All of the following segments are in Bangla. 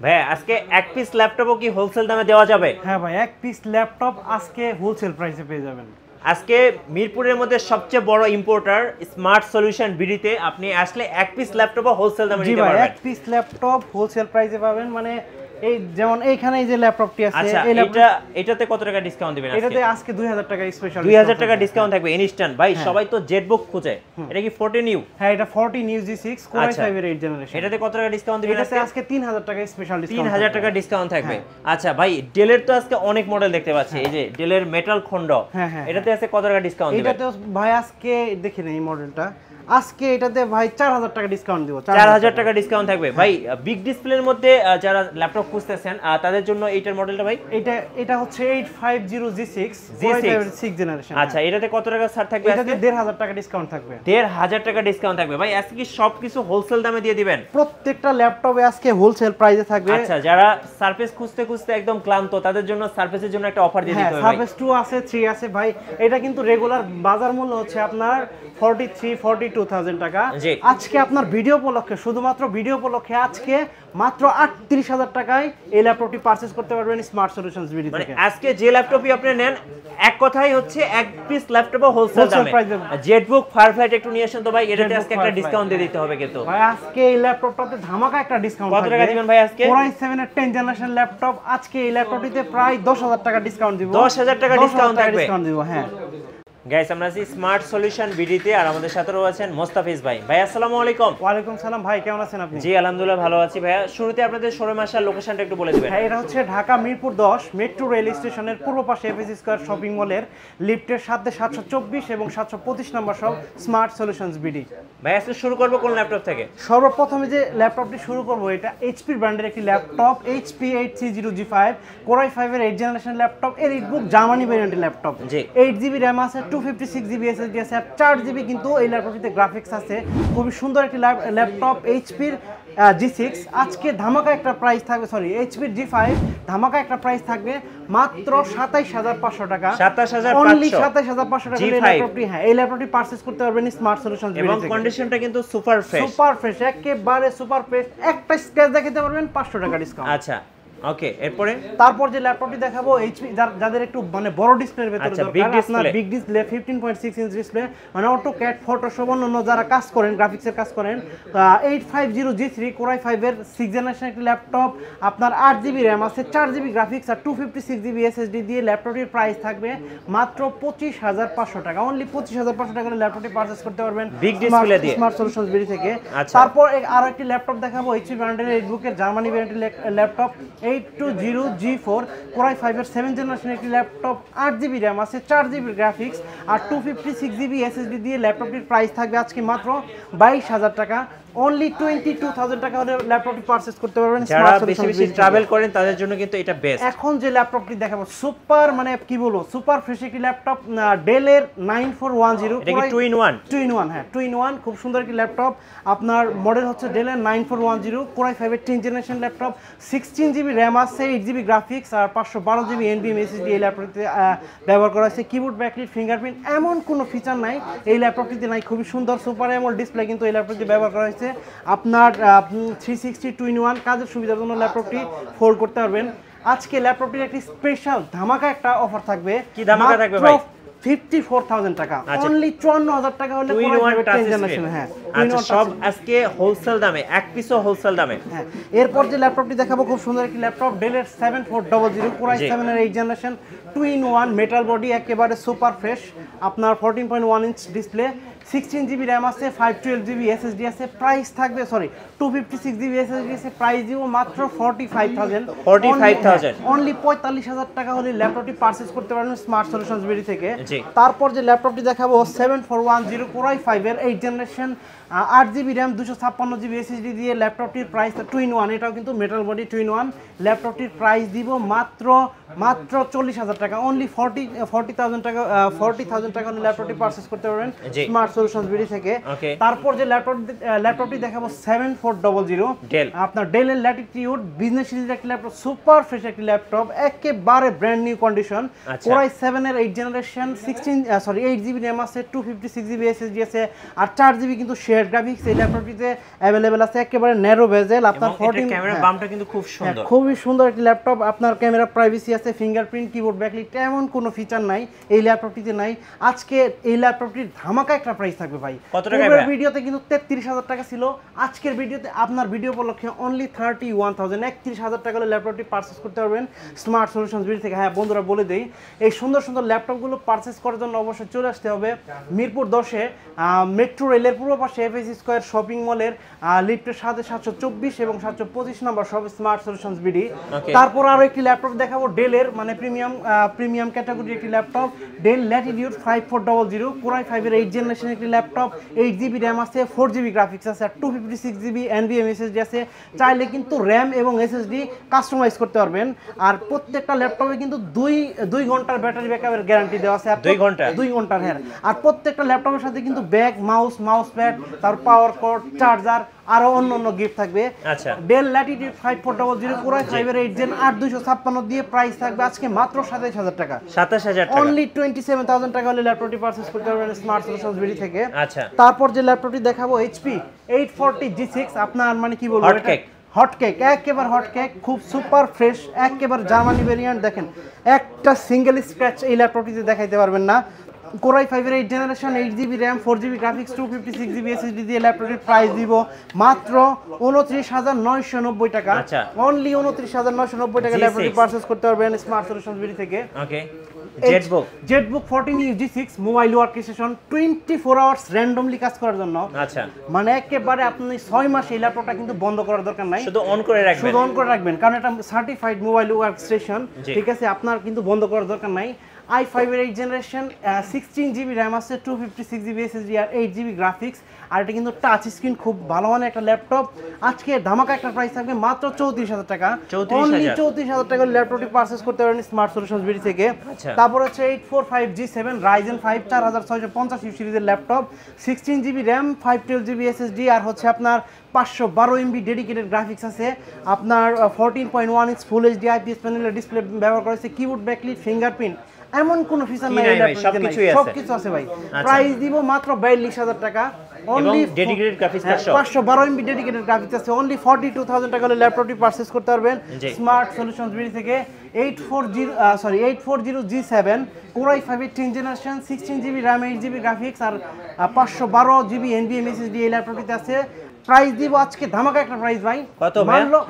ভাই আজকে এক পিস ল্যাপটপও কি হোলসেল দামে দেওয়া যাবে? হ্যাঁ ভাই, এক পিস ল্যাপটপ আজকে হোলসেল প্রাইসে পেয়ে যাবেন। আজকে মিরপুরের মধ্যে সবচেয়ে বড় ইম্পোর্টার স্মার্ট সলিউশন বিডিতে আপনি আসলে এক পিস ল্যাপটপও হোলসেল দামে নিতে পারবেন। এক পিস ল্যাপটপ হোলসেল প্রাইসে পাবেন। মানে এই যেমন এইখানে এই যে ল্যাপটপটি আছে, আচ্ছা এটাতে কত টাকা ডিসকাউন্ট দিবেন আজকে? এটাতে আজকে 2000 টাকা স্পেশাল 2000 টাকা ডিসকাউন্ট থাকবে ইনস্ট্যান্ট। ভাই সবাই তো জেটবুক খোঁজে, এটা কি 14 নিউ? হ্যাঁ, এটা 40 নিউ G6 Core i5 এর 8 জেনারেশন। এটাতে কত টাকা ডিসকাউন্ট দিবেন এটাতে আজকে 3000 টাকা স্পেশাল ডিসকাউন্ট, 3000 টাকা ডিসকাউন্ট থাকবে। আচ্ছা ভাই, ডেলের তো আজকে অনেক মডেল দেখতে পাচ্ছি, এই যে ডেলের মেটাল খন্ড, এটাতে আছে কত টাকা ডিসকাউন্ট দিবেন? এটাতে ভাই আজকে দেখেন এই মডেলটা, আজকে এটাতে ভাই 4000 টাকা ডিসকাউন্ট দিব। 4000 টাকা ডিসকাউন্ট থাকবে। ভাই বিগ ডিসপ্লের মধ্যে যারা ল্যাপটপ খুঁজতেছেন তাদের জন্য এইটার মডেলটা ভাই, এটা হচ্ছে 850 G6 6 জেনারেশন। আচ্ছা এটাতে কত টাকা ছাড় থাকবে? এটাতে 1500 টাকা ডিসকাউন্ট থাকবে। 1500 টাকা ডিসকাউন্ট থাকবে। ভাই আজকে কি সবকিছু হোলসেল দামে দিয়ে দিবেন? প্রত্যেকটা ল্যাপটপে আজকে হোলসেল প্রাইসে থাকবে। আচ্ছা যারা সারফেস খুঁজতে খুঁজতে একদম ক্লান্ত তাদের জন্য সারফেসের জন্য একটা অফার দিয়ে দিতে হবে। সারফেস 2 আছে, 3 আছে ভাই। এটা কিন্তু রেগুলার বাজার মূল্য হচ্ছে আপনার 43-42,000 টাকা। আজকে আপনার ভিডিও উপলক্ষে, শুধুমাত্র ভিডিও উপলক্ষে আজকে মাত্র 38,000 টাকায় এই ল্যাপটপটি পারচেজ করতে পারবেন স্মার্ট সলিউশনস বিডি থেকে। আজকে যে ল্যাপটপই আপনি নেন, এক কথাই হচ্ছে এক পিস ল্যাপটপও হোলসেল দামে। জেটবুক ফায়ারফ্লাইট একটু নিয়ে আসেন তো ভাই, এটাতে আজকে একটা ডিসকাউন্ট দিয়ে দিতে হবে কিন্তু। ভাই আজকে এই ল্যাপটপটাতে ধামাকা একটা ডিসকাউন্ট। কত টাকা দিবেন ভাই আজকে? Core i7 এর 10 জেনারেশন ল্যাপটপ, আজকে এই ল্যাপটপটিতে প্রায় 10,000 টাকা ডিসকাউন্ট দিব। 10,000 টাকা ডিসকাউন্ট থাকবে। ডিসকাউন্ট দিব, হ্যাঁ। গাইস আমরা আছি স্মার্ট সলিউশন বিডিতে, আর আমাদের সাথে আছেন মোস্তাফিজ ভাই। ভাই আসসালামু আলাইকুম। ওয়া আলাইকুম সালাম ভাই, কেমন আছেন আপনি? জি আলহামদুলিল্লাহ ভালো আছি ভাইয়া। শুরুতে আপনাদের শোরুম আসার লোকেশনটা একটু বলে দিবেন। হ্যাঁ, এটা হচ্ছে ঢাকা মিরপুর 10 মেট্রো রেল স্টেশনের পূর্ব পাশে এফএসি স্কয়ার শপিং মলের লিফটের সাথে 724 এবং 725 নম্বর সব স্মার্ট সলিউশনস বিডি। ভাই আজকে শুরু করব কোন ল্যাপটপ থেকে? সর্বপ্রথমে যে ল্যাপটপটি শুরু করব, এটা এইচপি ব্র্যান্ডের একটি laptop, HP 830G5 Core i5 এর 8 জেনারেশন ল্যাপটপ। এর বুক জার্মানি ভেরিয়েন্টের ল্যাপটপ। 8GB RAM আছে, 256GB SSD আছে, 4GB কিন্তু এই ল্যাপটপটিতে গ্রাফিক্স আছে। খুবই সুন্দর একটি ল্যাপটপ HP এর G6। আজকে ধামাকা একটা প্রাইস থাকবে, সরি HP এর G5 ধামাকা একটা প্রাইস থাকবে মাত্র 27500 টাকা। 27500 টাকা এই ল্যাপটপটি, হ্যাঁ এই ল্যাপটপটি পারচেজ করতে পারবেন স্মার্ট সলিউশনস বিডি থেকে। এবং কন্ডিশনটা কিন্তু সুপার ফ্রেশ, একেবারে সুপার ফ্রেশ। একটা স্ক্র্যাচ দেখাতে পারবেন 500 টাকা ডিসকাউন্ট। আচ্ছা ওকে, তারপর যে ল্যাপটপটি দেখাবো HP যাদের একটু মানে বড় ডিসপ্লের ভিতরে দরকার, আপনার বিগ ডিসপ্লে 15.6 ইঞ্চ ডিসপ্লে, মানে অটোক্যাড, ফটোশপ অন্যান্য যারা কাজ করেন, গ্রাফিক্সের কাজ করেন, 850G3 Core i5 এর 6 জেনারেশন একটি ল্যাপটপ। আপনার 8GB RAM আছে, 4GB গ্রাফিক্স আর 256GB SSD দিয়ে ল্যাপটপটির প্রাইস থাকবে মাত্র 25500 টাকা। অনলি 25500 টাকার ল্যাপটপটি পারচেজ করতে পারবেন বিগ ডিসপ্লে দিয়ে স্মার্ট সলিউশনস বিডি থেকে। তারপর আরো একটি ল্যাপটপ দেখাবো, HP ব্র্যান্ডের এইটবুকের জার্মানি ভেরিয়েন্টের ল্যাপটপ, 820G4 Core i5 এর 7 জেনারেশন একটি ল্যাপটপ, 8GB RAM আছে, 4GB গ্রাফিক্স আর 256GB SSD দিয়ে ল্যাপটপটির প্রাইস থাকবে আজকে মাত্র 22000 টাকা। অনলি 22,000 টাকা হলে ল্যাপটপটি পারচেজ করতে পারবেন। যারা বেশি বেশি ট্রাভেল করেন তাদের জন্য কিন্তু এটা বেস্ট। এখন যে ল্যাপটপটি দেখাবো সুপার, মানে কি বলবো, সুপার ফ্রেশ একটি ল্যাপটপ, ডেলের 9410। এটা কি 2 in 1? হ্যাঁ 2 in 1, খুব সুন্দর একটি ল্যাপটপ। আপনার মডেল হচ্ছে ডেলের 9410 Core i5 এর 10 জেনারেশন ল্যাপটপ, 16GB RAM আছে, 8GB গ্রাফিক্স আর 512GB NVMe SSD এই ল্যাপটপটিতে ব্যবহার করা হয়েছে। কিবোর্ড, ব্যাকলাইট, ফিঙ্গারপ্রিন্ট এমন কোনো ফিচার নাই এই ল্যাপটপটিতে নাই। খুবই সুন্দর সুপার অ্যামোলেড ডিসপ্লে কিন্তু এই ল্যাপটপটিতে ব্যবহার করা হয়েছে। আপনার 360 2 in 1 কাজের সুবিধার জন্য ল্যাপটপটি ফোল্ড করতে পারবেন। আজকে ল্যাপটপটির একটি স্পেশাল ধামাকা একটা অফার থাকবে। কি ধামাকা থাকবে ভাই? 54,000 টাকা। অনলি 54,000 টাকা হলে 2 in 1 টাচ জেনারেশন। হ্যাঁ আচ্ছা, সব আজকে হোলসেল দামে, এক পিসও হোলসেল দামে। হ্যাঁ, এরপর যে ল্যাপটপটি দেখাবো খুব সুন্দর একটি ল্যাপটপ, ডেলের 7400 Core i7 এর 8 জেনারেশন 2 in 1 মেটাল বডি, একেবারে সুপার ফ্রেশ। আপনার 14.1 ইঞ্চ ডিসপ্লে, 16GB RAM আছে, 512GB SSD আছে। প্রাইস থাকবে, সরি 256GB SSD আছে। প্রাইস দিব মাত্র 45,000। অনলি 45,000 টাকা হলে ল্যাপটপটি পারচেজ করতে পারবেন স্মার্ট সলিউশনস বিডি থেকে। তারপর যে ল্যাপটপটি দেখাবো 7410 Core i5 এর 8 generation, 8GB RAM 256GB SSD দিয়ে ল্যাপটপটির প্রাইস 2 in 1, এটাও কিন্তু মেটাল বডি 2 in 1। ল্যাপটপটির প্রাইস দিব মাত্র 40,000 টাকা। অনলি 40,000 টাকা হলে ল্যাপটপটি পারচেজ করতে পারবেন স্মার্ট সলিউশনস বিডি থেকে। তারপর যে ল্যাপটপটি দেখাবো 7400 আপনার ডেলের ল্যাটিটিউড বিজনেস সিরিজের একটি ল্যাপটপ, সুপার ফ্রেশ একটি ল্যাপটপ, একেবারে brand new condition, core i7 এর 8 জেনারেশন, 8GB RAM আছে, 256GB SSD আছে, আর 4GB কিন্তু শেয়ার গ্রাফিক্স এই ল্যাপটপটিতে अवेलेबल আছে। একেবারে ন্যারো বেজেল, আপনার 14 ক্যামেরা বামটা কিন্তু খুব সুন্দর, খুবই সুন্দর একটি ল্যাপটপ। আপনার ক্যামেরা প্রাইভেসি আছে, ফিঙ্গারপ্রিন্ট, কিবোর্ড ব্যাকলাইট, এমন কোনো ফিচার নাই এই ল্যাপটপটিতে নাই। আজকে এই ল্যাপটপটির ধামাকা একটা প্রাইস থাকবে ভাই। কত টাকা? ভিডিওতে কিন্তু 33000 টাকা ছিল, আজকের ভিডিওতে আপনার ভিডিও উপলক্ষে অনলি 31000 31000 টাকা হলে ল্যাপটপটি পারচেজ করতে পারবেন স্মার্ট সলিউশনস বিডি থেকে। হ্যাঁ বন্ধুরা বলে দেই, এই সুন্দর সুন্দর ল্যাপটপগুলো পারচেজ করার জন্য অবশ্যই চলে আসতে হবে মিরপুর 10-এ মেট্রো রেলের পূর্ব পাশে এফএসি স্কয়ার শপিং মলের লিফটের সাথে 724 এবং 725 নম্বর সব স্মার্ট সলিউশনস বিডি। তারপর আরো একটি ল্যাপটপ দেখাবো ডেলের, মানে প্রিমিয়াম ক্যাটাগরির একটি laptop, del Latitude 5400 core i5 এর 8 জেনারেশন একটি ল্যাপটপ, 8GB RAM আছে, 4GB গ্রাফিক্স আছে, আর 256GB NVMe SSD আছে। চাইলে কিন্তু RAM এবং SSD কাস্টমাইজ করতে পারবেন। আর প্রত্যেকটা ল্যাপটপে কিন্তু 2 ঘন্টার ব্যাটারি ব্যাকআপের গ্যারান্টি দেওয়া আছে। 2 ঘন্টার হ্যাঁ। আর প্রত্যেকটা ল্যাপটপের সাথে কিন্তু ব্যাগ, মাউস প্যাড, তার পাওয়ার কর্ড, চার্জার, আরো অন্য গিফট থাকবে। আচ্ছা, ডেল ল্যাটিটিউড 5400 কোর i5 এর 8 জেন 8256 দিয়ে প্রাইস থাকবে আজকে মাত্র 27000 টাকা। 27000 টাকা, অনলি 27000 টাকা হলে ল্যাপটপটি পারচেজ করতে পারবেন স্মার্ট সলিউশনস বিডি থেকে। আচ্ছা, তারপর যে ল্যাপটপটি দেখাবো HP 840 G6, আপনার মানে কি বলবো, হট কেক, একেবারে হট কেক, খুব সুপার ফ্রেশ, একেবারে জার্মানি ভেরিয়েন্ট। দেখেন একটা সিঙ্গেল স্ক্র্যাচ এই ল্যাপটপটিতে দেখাইতে পারবেন না। কোর i5 এর 8 generation, 8GB RAM, 4GB graphics, 256GB SSD দিয়ে ল্যাপটপটির প্রাইস দিব মাত্র 29990 টাকা। অনলি 29990 টাকা ল্যাপটপটি পারচেজ করতে পারবেন স্মার্ট সলিউশনস বিডি থেকে। Okay, ZBook 14 G6 mobile workstation, 24 hours randomly কাজ করার জন্য। আচ্ছা, মানে একেবারে আপনি 6 মাস এই ল্যাপটপটা কিন্তু বন্ধ করার দরকার নাই, শুধু অন করে রাখবেন, কারণ এটা সার্টিফাইড মোবাইল ওয়ার্ক স্টেশন। ঠিক আছে, আপনার কিন্তু বন্ধ করার দরকার নাই। i5 এর 8 জেনারেশন, 16GB RAM আছে, 256GB SSD আর 8GB গ্রাফিক্স, আর এটা কিন্তু টাচ স্ক্রিন, খুব ভালো মানের একটা ল্যাপটপ। আজকে ধামাকা একটা প্রাইস থাকবে মাত্র 34000 টাকা। অনলি 34000 টাকা ল্যাপটপটি পারচেজ করতে পারেন স্মার্ট সলিউশনস বিডি থেকে। তারপর হচ্ছে 845 G7 Ryzen 5 4650 সিরিজের laptop, 16GB RAM, 512GB SSD, আর হচ্ছে আপনার 512 MB ডেডিকেটেড গ্রাফিক্স আছে। আপনার 14.1 ইঞ্চ ফুল এইচডি IPS প্যানেলের ডিসপ্লে ব্যবহার করেছে, কিবোর্ড ব্যাকলাইট, ফিঙ্গারপ্রিন্ট, এমন কোনো ফিচার নাই, সবকিছু আছে ভাই। প্রাইস দিব মাত্র 42000 টাকা। Only dedicated graphics 512 MB dedicated graphics আছে। অনলি 42000 টাকা হলে ল্যাপটপটি পারচেজ করতে পারবেন স্মার্ট সলিউশনস বিডি থেকে। 840 G7 কোর i5 এর 10 generation, 16GB RAM, 8GB graphics, আর 512GB NVMe SSD এই ল্যাপটপটিতে আছে। প্রাইস দিব আজকে ধামাকা একটা প্রাইস ভাই, কত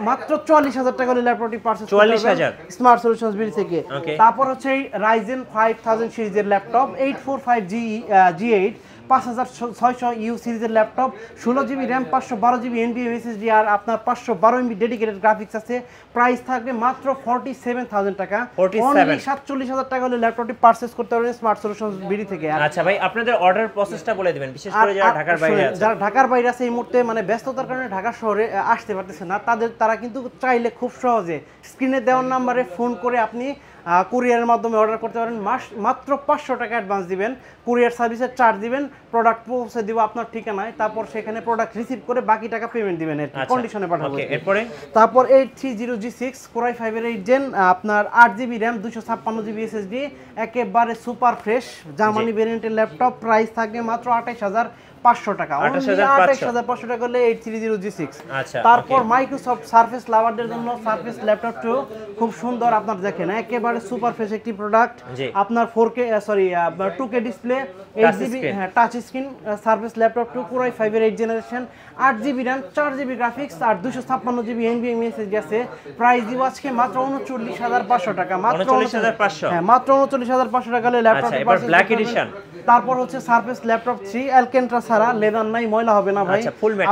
মাত্র 44000 টাকা হলে ল্যাপটপটি পারচেজ করতে পারবেন স্মার্ট সলিউশনস বিডি থেকে। তারপর হচ্ছে Ryzen 5000 সিরিজের ল্যাপটপ, 845 G8 5600U সিরিজের laptop, 16GB RAM, 512GB NVMe SSD, আর আপনার 512 MB ডেডিকেটেড গ্রাফিক্স আছে। প্রাইস থাকবে মাত্র 47000 টাকা। অনলি 47000 টাকা হলে ল্যাপটপটি পারচেজ করতে পারবেন স্মার্ট সলিউশনস বিডি থেকে। আচ্ছা ভাই, আপনাদের অর্ডার প্রসেসটা বলে দিবেন, বিশেষ করে যারা ঢাকার বাইরে আছে এই মুহূর্তে, মানে ব্যস্ততার কারণে ঢাকা শহরে আসতে পারতেছে না, তারা কিন্তু চাইলে খুব সহজে স্ক্রিনে দেওয়ার নাম্বারে ফোন করে আপনি কুরিয়ারের মাধ্যমে অর্ডার করতে পারেন। মাত্র 500 টাকা অ্যাডভান্স দিবেন, কুরিয়ার সার্ভিসের চার্জ দিবেন, প্রোডাক্ট পৌঁছে দিব আপনার ঠিকানায়, তারপর সেখানে প্রোডাক্ট রিসিভ করে বাকি টাকা পেমেন্ট দিবেন, কন্ডিশনে পাঠাবো। তারপর 830 G6 কোর i5 এর 8 জেন, আপনার 8GB RAM, 256GB SSD, একেবারে সুপার ফ্রেশ জার্মানি ভেরিয়েন্টের ল্যাপটপ। প্রাইস থাকবে মাত্র 28500 টাকা। 28500 টাকা হলে 830 G6। তারপর মাইক্রোসফট সারফেস লাভারদের জন্য সারফেস ল্যাপটপ 2 খুব সুন্দর, আপনার দেখেন একেবারে সুপার ফ্রেশ একটি প্রোডাক্ট। আপনার 2K display, 8GB touch screen, surface laptop 2 core i5 এর 8 generation, 8GB RAM, 4GB graphics, আর 256GB NVMe SSD আছে। প্রাইস দিব আজকে মাত্র 39500 টাকা। মাত্র 39500 টাকা হলে ল্যাপটপ। তারপর হচ্ছে সারফেস ল্যাপটপ 3 অ্যালকেন্ট্রা ছাড়া, লেদার নাই, ময়লা হবে না ভাই।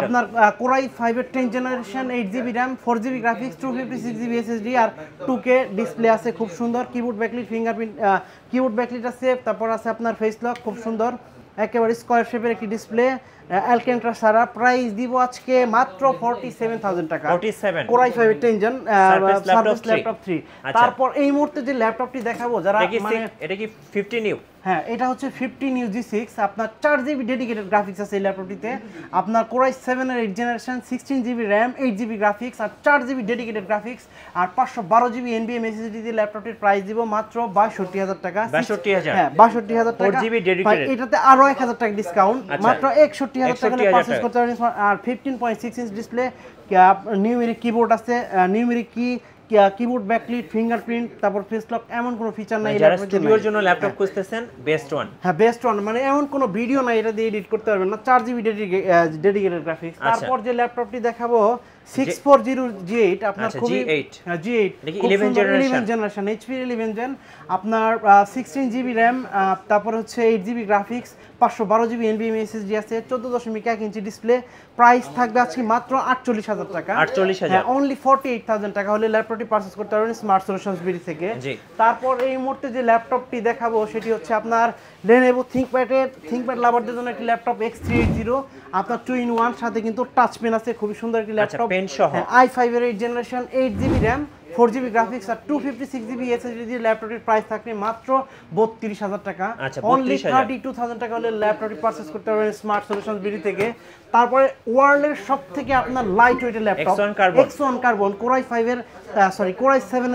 আপনার কোর i5 এর 10 generation, 8GB RAM, 4GB graphics, 256GB SSD, আর 2K ডিসপ্লে আছে খুব সুন্দর, keyboard backlight, fingerprint keyboard backlight আছে। তারপর আছে আপনার ফেস লক, খুব সুন্দর, একেবারে স্কয়ার শেপের একটি ডিসপ্লে, অ্যালকেন্ট্রা সারা প্রাইস দিব আজকে মাত্র 47000 টাকা 47 কোরাই 5 এর 10 জন সার্ভিস ল্যাপটপ 3। আচ্ছা। তারপর এই মুহূর্তে যে ল্যাপটপটি দেখাবো যারা মানে এটা কি 50 নিউ? হ্যাঁ, এটা হচ্ছে 50 নিউ G6, আপনার 4GB ডেডিকেটেড গ্রাফিক্স আছে এই ল্যাপটপটিতে। আপনার কোরাই 7 এর 8 generation, 16GB RAM, 8GB graphics আর 4GB ডেডিকেটেড গ্রাফিক্স আর 512GB NVMe SSD দিয়ে ল্যাপটপটির প্রাইস দিব মাত্র 62000 টাকা। 62000? হ্যাঁ, 62000 টাকা। 4GB ডেডিকেটেড, এটাতে আরো 1000 টাকা ডিসকাউন্ট, মাত্র 61000 টাকা পারচেজ করতে পারবেন। আর 15.6 ইঞ্চ ডিসপ্লে, নিউমেরিক কিবোর্ড আছে, নিউমেরিক কিবোর্ড ব্যাকলিট, ফিঙ্গারপ্রিন্ট, তারপর ফেস লক, এমন কোনো ফিচার নাই। যারা স্টুডিওর জন্য ল্যাপটপ খুঁজতেছেন বেস্ট ওয়ান। হ্যাঁ, বেস্ট ওয়ান, মানে এমন কোনো ভিডিও নাই এটা দিয়ে এডিট করতে পারবেন না। 4GB dedicated graphics. তারপর যে ল্যাপটপটি দেখাবো 640G8, আপনার খুবই G8 11 জেনারেশন HP 11 জেন, আপনার 16GB RAM, তারপর হচ্ছে 8GB graphics, 512GB NVMe SSD আছে, 14.1 ইঞ্চি ডিসপ্লে। প্রাইস থাকবে আজকে মাত্র 48000 টাকা। 48000, অনলি 48000 টাকা হলে ল্যাপটপটি পারচেজ করতে পারবেন স্মার্ট সলিউশনস বিডি থেকে। তারপর এই মুহূর্তে যে ল্যাপটপটি দেখাবো সেটি হচ্ছে আপনার Lenovo ThinkPad লাভারদের জন্য একটি ল্যাপটপ X380, আপনার 2-in-1 সাথে কিন্তু টাচ পেন আছে, খুবই সুন্দর একটি ল্যাপটপ। i5 এর 8 generation, 8GB RAM, 4GB graphics আর 256GB SSD দিয়ে ল্যাপটপটির প্রাইস থাকবে মাত্র 32000 টাকা। অনলি 32000 টাকা হলে ল্যাপটপটি পারচেজ করতে পারবেন স্মার্ট সলিউশনস বিডি থেকে। তারপরে ওয়ার্ল্ডের সবথেকে আপনার লাইট ওয়েটের ল্যাপটপ X1 কার্বন, কোরাই 7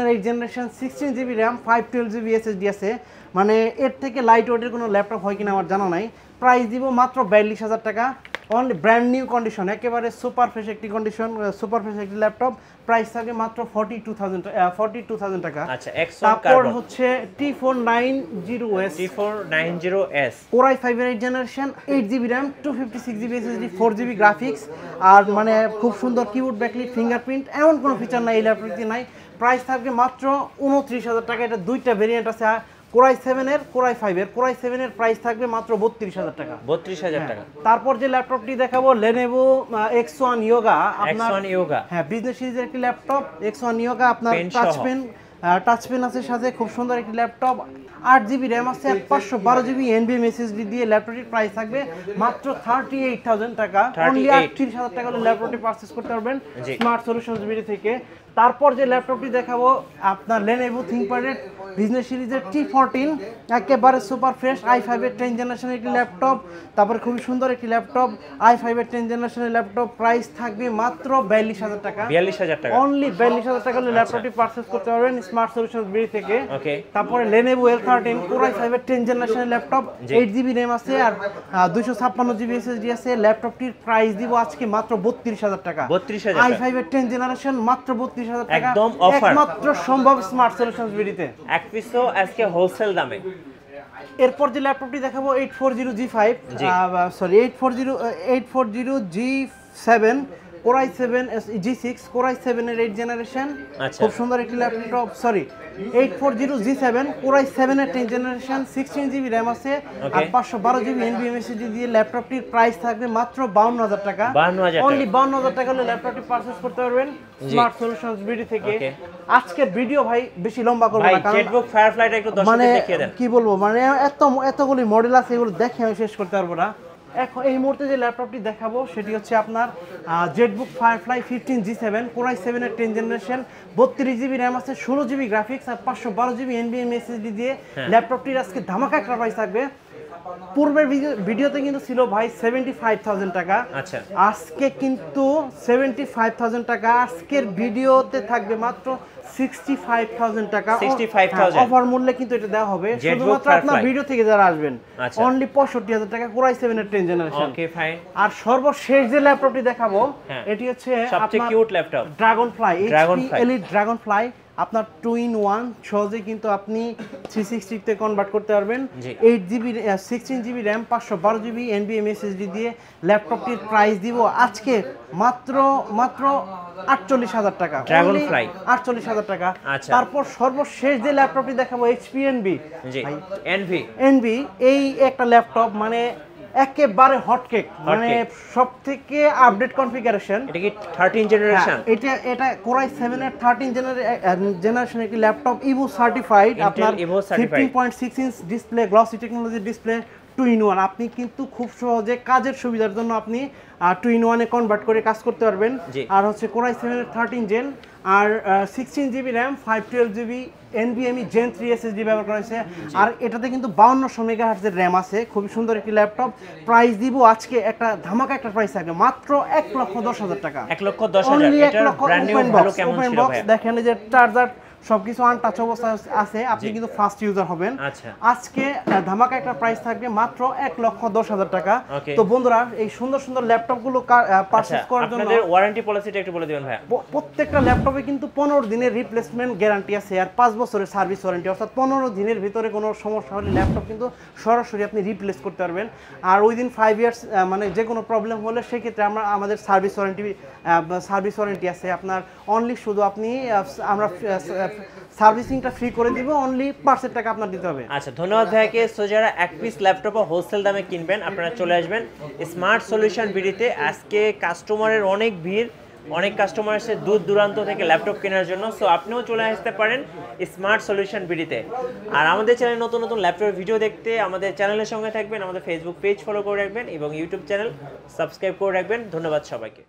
এর 8 generation, 16GB RAM, 512GB SSD আছে। মানে এর থেকে লাইট ওয়েটের কোনো ল্যাপটপ হয় কিনা আমার জানা নাই। প্রাইস দিব মাত্র 42000 টাকা। অনলি ব্র্যান্ড নিউ কন্ডিশন, একেবারে সুপার ফ্রেশ একটি ল্যাপটপ। প্রাইস থাকে মাত্র 42000 টাকা। আচ্ছা, তারপর হচ্ছে T490S কোরাই 5 এর 8 generation, 8GB RAM, 256GB SSD, 4GB graphics আর মানে খুব সুন্দর কিবোর্ড ব্যাকলিট, ফিঙ্গারপ্রিন্ট, এমন কোনো ফিচার নাই এই ল্যাপটপটিতে নাই। প্রাইস থাকবে মাত্র 29000 টাকা। এটা দুইটা ভেরিয়েন্ট আছে, কোরাই 7 এর, কোরাই 5 এর। কোরাই 7 এর প্রাইস থাকবে মাত্র 32000 টাকা। 32000 টাকা। তারপর যে ল্যাপটপটি দেখাবো Lenovo X1 Yoga, আপনার হ্যাঁ বিজনেস সিরিজের একটি ল্যাপটপ X1 Yoga, আপনার টাচ পেন আছে সাথে, খুব সুন্দর একটি ল্যাপটপ। 8GB RAM আছে, 512GB NVMe SSD দিয়ে ল্যাপটপটির প্রাইস থাকবে মাত্র 38000 টাকা। অনলি 38000 টাকা হলে ল্যাপটপটি পারচেজ করতে পারবেন স্মার্ট সলিউশনস বিডি থেকে। তারপর যে ল্যাপটপটি দেখাবো আপনার Lenovo ThinkPad এর বিজনেস সিরিজের T14, একেবারে সুপার ফ্রেশ i5 এর 10 জেনারেশনের একটি ল্যাপটপ। তারপরে খুবই সুন্দর একটি ল্যাপটপ i5 এর 10 জেনারেশনের ল্যাপটপ। প্রাইস থাকবে মাত্র 42000 টাকা। 42000 টাকা। অনলি 42000 টাকা হলে ল্যাপটপটি পারচেজ করতে পারবেন স্মার্ট সলিউশনস বিডি থেকে। তারপরে Lenovo L13 কোরাই 5 এর 10 জেনারেশনের ল্যাপটপ, 8GB RAM আছে আর 256GB SSD আছে। ল্যাপটপটির প্রাইস দিব আজকে মাত্র 32000 টাকা। i5 এর 10 জেনারেশন, মাত্র 32000 টাকা, একদম অফার, একমাত্র সম্ভব স্মার্ট সলিউশনস বিডিতে, এক পিসও আজকে হোলসেল দামে। এরপর যে ল্যাপটপটি দেখাবো 840G7 কোরাই 7 G6 কোরাই 7 এর 8 জেনারেশন, খুব সুন্দর একটি ল্যাপটপ। 840G7 কোরাই 7 এর 10 জেনারেশন, 16GB RAM আছে আর 512GB NVMe SSD দিয়ে ল্যাপটপটির প্রাইস থাকবে মাত্র 52000 টাকা। অনলি 52000 টাকা হলে ল্যাপটপটি পারচেজ করতে পারবেন স্মার্ট সলিউশনস বিডি থেকে। আজকের ভিডিও ভাই বেশি লম্বা করব না, কারণ জেটবুক ফায়ারফ্লাইটা একটু দর্শকদের দেখিয়ে দেন। কি বলবো, মানে এতগুলি মডেল আছে, এগুলো দেখে আমি শেষ করতে পারবো না। এখন এই মুহূর্তে যে ল্যাপটপটি দেখাবো সেটি হচ্ছে আপনার জেটবুক ফায়ারফ্লাই 15G7 কোরাই 7 এর 10 জেনারেশন, 32GB RAM আছে, 16GB গ্রাফিক্স আর 512GB NVMe SSD দিয়ে ল্যাপটপটির আজকে ধামাকা একটা প্রাইস থাকবে। পূর্বের ভিডিওতে কিন্তু ছিল ভাই 75000 টাকা, আজকে কিন্তু 75000 টাকা। আজকের ভিডিওতে থাকবে মাত্র 65000 টাকা অফার মূল্যে কিন্তু এটা দেওয়া হবে শুধুমাত্র আপনার ভিডিও থেকে যারা আসবেন। অনলি 65000 টাকা কোরাই 7 এর 10 জেনারেশন। Okay fine. আর সর্বশেষ যে ল্যাপটপটি দেখাবো এটি হচ্ছে সবচেয়ে cute laptop Dragonfly HP Elite Dragonfly, আপনার 2-in-1 সহজে কিন্তু আপনি 360 তে কনভার্ট করতে পারবেন। 8GB 16GB RAM 512GB NVMe SSD দিয়ে ল্যাপটপটির প্রাইস দিব আজকে মাত্র 48000 টাকা। ড্রাগনফ্লাই 48000 টাকা। তারপর সর্বশেষ যে ল্যাপটপটি দেখাবো HP NV এই একটা ল্যাপটপ, মানে একেবারে হটকেক, মানে সবথেকে আপডেট কনফিগারেশন। এটা কি 13 জেনারেশন? এটা কোরাই 7 এর 13 জেনারেশনের একটি ল্যাপটপ, ইভো সার্টিফাইড, আপনার 15.6 inch display, glossy technology display, 2-in-1, আপনি কিন্তু খুব সহজে কাজের সুবিধার জন্য আপনি 2-in-1 এ কনভার্ট করে কাজ করতে পারবেন। আর হচ্ছে Core i7 এর 13 জেন আর 16GB RAM 512GB NVMe Gen 3 SSD ব্যবহার করা হয়েছে। আর এটাতে কিন্তু 5200 MHz এর RAM আছে। খুবই সুন্দর একটি ল্যাপটপ। প্রাইস দিব আজকে একটা ধামাকা একটা প্রাইস থাকবে মাত্র 1,10,000 টাকা। 1,10,000 এটার ব্র্যান্ড নিউ ভ্যালু কেমন ছিল ভাই? দেখেন এই যে চার্জার সবকিছু আনটাচ অবস্থা আছে, আপনি কিন্তু ফার্স্ট ইউজার হবেন। আজকে ধামাকা একটা প্রাইস থাকবে মাত্র 1,10,000 টাকা। তো বন্ধুরা এই সুন্দর সুন্দর ল্যাপটপ গুলো পারচেজ করার জন্য আপনাদের ওয়ারেন্টি পলিসিটা একটু বলে দিবেন ভাই। প্রত্যেকটা ল্যাপটপে কিন্তু 15 দিনের রিপ্লেসমেন্ট গ্যারান্টি আছে আর 5 বছরের সার্ভিস ওয়ারেন্টি, অর্থাৎ 15 দিনের ভিতরে কোনো সমস্যা হলে ল্যাপটপ কিন্তু সরাসরি আপনি রিপ্লেস করতে পারবেন। আর উইদিন 5 ইয়ার্স মানে যে কোনো প্রবলেম হলে সেক্ষেত্রে আমাদের সার্ভিস ওয়ারেন্টি আছে আপনার। অনলি শুধু আপনি আমরা সার্ভিসিংটা ফ্রি করে দিব, অনলি পার্সের টাকা আপনার দিতে হবে। আচ্ছা, ধন্যবাদ ভাইকে। সো যারা এক পিস ল্যাপটপ হোলসেল দামে কিনবেন আপনারা চলে আসবেন স্মার্ট সলিউশন বিডিতে। আজকে কাস্টমারের অনেক ভিড়, অনেক কাস্টমার এসে দূর দূরান্ত থেকে ল্যাপটপ কেনার জন্য। সো আপনিও চলে আসতে পারেন স্মার্ট সলিউশন বিডিতে। আর আমাদের চ্যানেলে নতুন নতুন ল্যাপটপের ভিডিও দেখতে আমাদের চ্যানেলের সঙ্গে থাকবেন, আমাদের ফেসবুক পেজ ফলো করে রাখবেন এবং ইউটিউব চ্যানেল সাবস্ক্রাইব করে রাখবেন। ধন্যবাদ সবাইকে।